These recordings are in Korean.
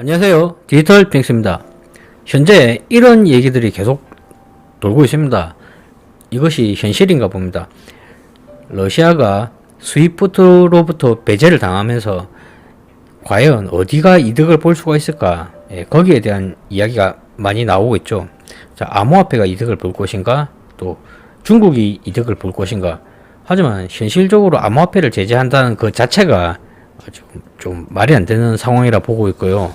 안녕하세요. 디지털 핑스입니다. 현재 이런 얘기들이 계속 돌고 있습니다. 이것이 현실인가 봅니다. 러시아가 스위프트로부터 배제를 당하면서 과연 어디가 이득을 볼 수가 있을까? 거기에 대한 이야기가 많이 나오고 있죠. 자, 암호화폐가 이득을 볼 것인가? 또 중국이 이득을 볼 것인가? 하지만 현실적으로 암호화폐를 제재한다는 그 자체가 좀 말이 안 되는 상황이라 보고 있고요.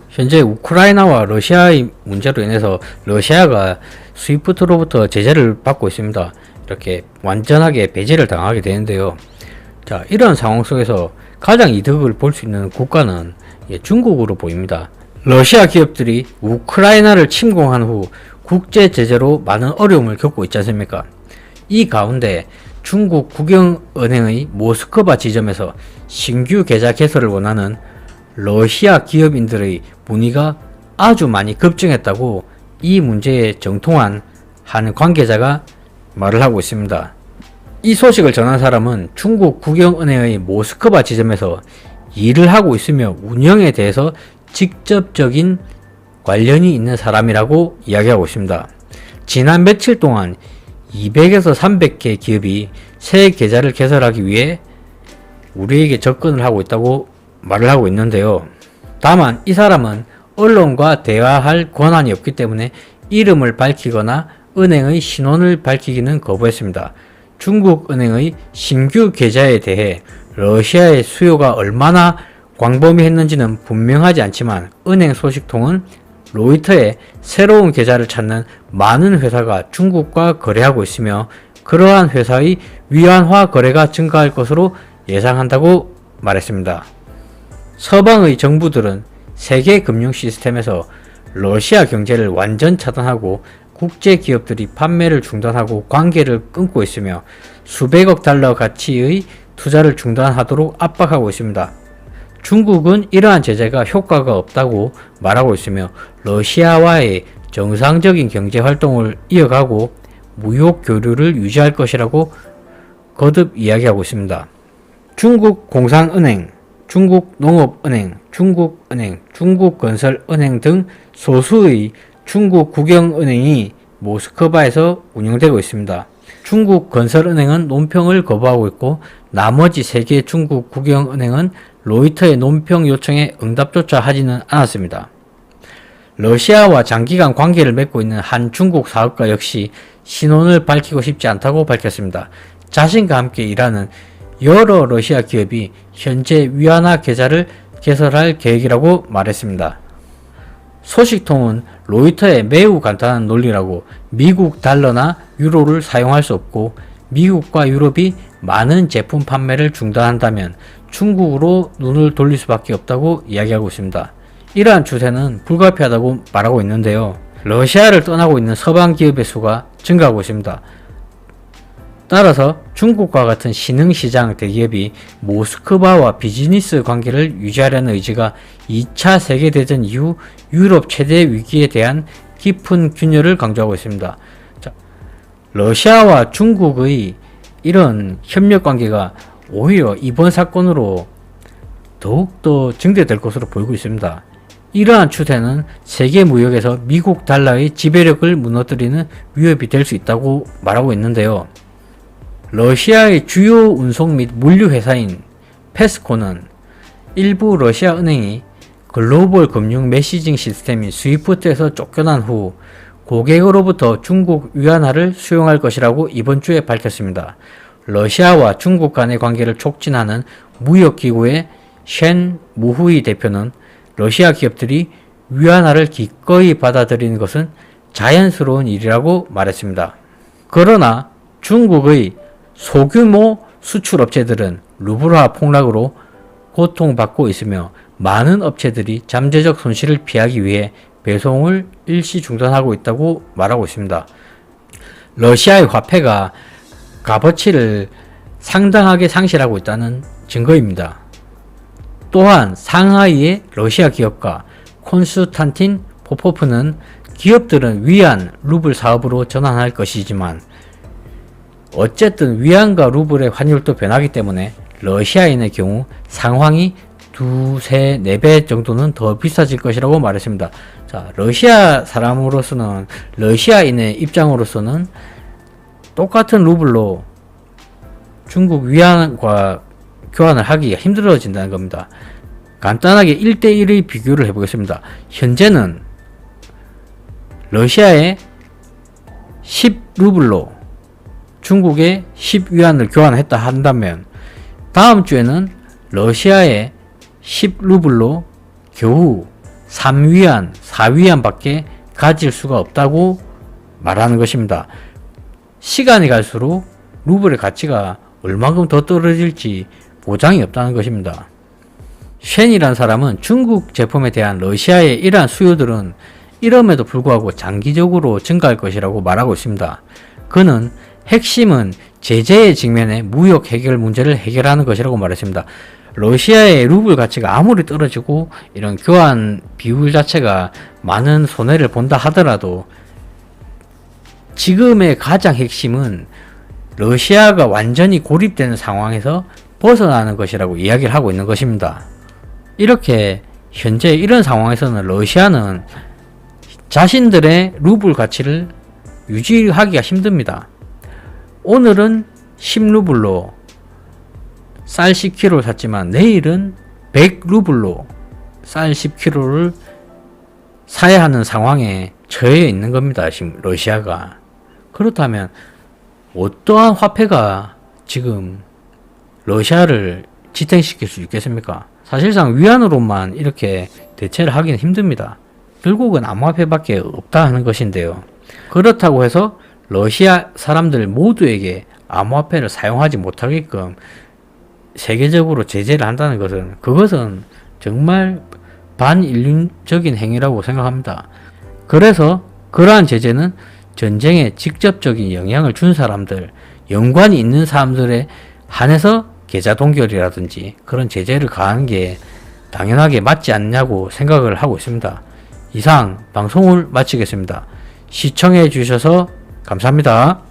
현재 우크라이나와 러시아의 문제로 인해서 러시아가 스위프트로부터 제재를 받고 있습니다. 이렇게 완전하게 배제를 당하게 되는데요. 자, 이런 상황 속에서 가장 이득을 볼 수 있는 국가는 중국으로 보입니다. 러시아 기업들이 우크라이나를 침공한 후 국제 제재로 많은 어려움을 겪고 있지 않습니까? 이 가운데 중국 국영은행의 모스크바 지점에서 신규 계좌 개설을 원하는 러시아 기업인들의 문의가 아주 많이 급증했다고 이 문제에 정통한 한 관계자가 말을 하고 있습니다. 이 소식을 전한 사람은 중국 국영은행의 모스크바 지점에서 일을 하고 있으며 운영에 대해서 직접적인 관련이 있는 사람이라고 이야기하고 있습니다. 지난 며칠 동안 200에서 300개 기업이 새 계좌를 개설하기 위해 우리에게 접근을 하고 있다고 말을 하고 있는데요. 다만 이 사람은 언론과 대화할 권한이 없기 때문에 이름을 밝히거나 은행의 신원을 밝히기는 거부했습니다. 중국 은행의 신규 계좌에 대해 러시아의 수요가 얼마나 광범위했는지는 분명하지 않지만 은행 소식통은 로이터에 새로운 계좌를 찾는 많은 회사가 중국과 거래하고 있으며 그러한 회사의 위안화 거래가 증가할 것으로 예상한다고 말했습니다. 서방의 정부들은 세계 금융 시스템에서 러시아 경제를 완전 차단하고 국제 기업들이 판매를 중단하고 관계를 끊고 있으며 수백억 달러 가치의 투자를 중단하도록 압박하고 있습니다. 중국은 이러한 제재가 효과가 없다고 말하고 있으며 러시아와의 정상적인 경제 활동을 이어가고 무역 교류를 유지할 것이라고 거듭 이야기하고 있습니다. 중국공산은행, 중국농업은행, 중국은행, 중국건설은행 등 소수의 중국 국영은행이 모스크바에서 운영되고 있습니다. 중국건설은행은 논평을 거부하고 있고 나머지 3개 중국 국영은행은 로이터의 논평 요청에 응답조차 하지는 않았습니다. 러시아와 장기간 관계를 맺고 있는 한 중국 사업가 역시 신원을 밝히고 싶지 않다고 밝혔습니다. 자신과 함께 일하는 여러 러시아 기업이 현재 위안화 계좌를 개설할 계획이라고 말했습니다. 소식통은 로이터의 매우 간단한 논리라고 미국 달러나 유로를 사용할 수 없고 미국과 유럽이 많은 제품 판매를 중단한다면 중국으로 눈을 돌릴 수밖에 없다고 이야기하고 있습니다. 이러한 추세는 불가피하다고 말하고 있는데요. 러시아를 떠나고 있는 서방 기업의 수가 증가하고 있습니다. 따라서 중국과 같은 신흥시장 대기업이 모스크바와 비즈니스 관계를 유지하려는 의지가 2차 세계대전 이후 유럽 최대 위기에 대한 깊은 균열을 강조하고 있습니다. 자, 러시아와 중국의 이런 협력관계가 오히려 이번 사건으로 더욱더 증대될 것으로 보이고 있습니다. 이러한 추세는 세계 무역에서 미국 달러의 지배력을 무너뜨리는 위협이 될 수 있다고 말하고 있는데요. 러시아의 주요 운송 및 물류 회사인 페스코는 일부 러시아 은행이 글로벌 금융 메시징 시스템인 스위프트에서 쫓겨난 후 고객으로부터 중국 위안화를 수용할 것이라고 이번 주에 밝혔습니다. 러시아와 중국 간의 관계를 촉진하는 무역기구의 셴 무후이 대표는 러시아 기업들이 위안화를 기꺼이 받아들이는 것은 자연스러운 일이라고 말했습니다. 그러나 중국의 소규모 수출업체들은 루블화 폭락으로 고통받고 있으며 많은 업체들이 잠재적 손실을 피하기 위해 배송을 일시 중단하고 있다고 말하고 있습니다. 러시아의 화폐가 값어치를 상당하게 상실하고 있다는 증거입니다. 또한 상하이의 러시아 기업가 콘스탄틴 포포프는 기업들은 위안, 루블 사업으로 전환할 것이지만 어쨌든 위안과 루블의 환율도 변하기 때문에 러시아인의 경우 상황이 두세 네 배 정도는 더 비싸질 것이라고 말했습니다. 자, 러시아 사람으로서는, 러시아인의 입장으로서는 똑같은 루블로 중국 위안과 교환을 하기가 힘들어진다는 겁니다. 간단하게 1대1의 비교를 해보겠습니다. 현재는 러시아의 10루블로 중국의 10위안을 교환했다 한다면 다음 주에는 러시아의 10루블로 겨우 3위안, 4위안 밖에 가질 수가 없다고 말하는 것입니다. 시간이 갈수록 루블의 가치가 얼마큼 더 떨어질지 보장이 없다는 것입니다. 쉔이란 사람은 중국 제품에 대한 러시아의 이러한 수요들은 이럼에도 불구하고 장기적으로 증가할 것이라고 말하고 있습니다. 그는 핵심은 제재의 직면에 무역 해결 문제를 해결하는 것이라고 말했습니다. 러시아의 루블 가치가 아무리 떨어지고 이런 교환 비율 자체가 많은 손해를 본다 하더라도 지금의 가장 핵심은 러시아가 완전히 고립되는 상황에서 벗어나는 것이라고 이야기를 하고 있는 것입니다. 이렇게 현재 이런 상황에서는 러시아는 자신들의 루블 가치를 유지하기가 힘듭니다. 오늘은 10루블로 쌀 10kg를 샀지만 내일은 100루블로 쌀 10kg를 사야 하는 상황에 처해 있는 겁니다. 지금 러시아가. 그렇다면 어떠한 화폐가 지금 러시아를 지탱시킬 수 있겠습니까? 사실상 위안으로만 이렇게 대체를 하기는 힘듭니다. 결국은 암호화폐밖에 없다 하는 것인데요. 그렇다고 해서 러시아 사람들 모두에게 암호화폐를 사용하지 못하게끔 세계적으로 제재를 한다는 것은, 그것은 정말 반인륜적인 행위라고 생각합니다. 그래서 그러한 제재는 전쟁에 직접적인 영향을 준 사람들, 연관이 있는 사람들에 한해서 계좌 동결이라든지 그런 제재를 가하는 게 당연하게 맞지 않냐고 생각을 하고 있습니다. 이상 방송을 마치겠습니다. 시청해 주셔서 감사합니다.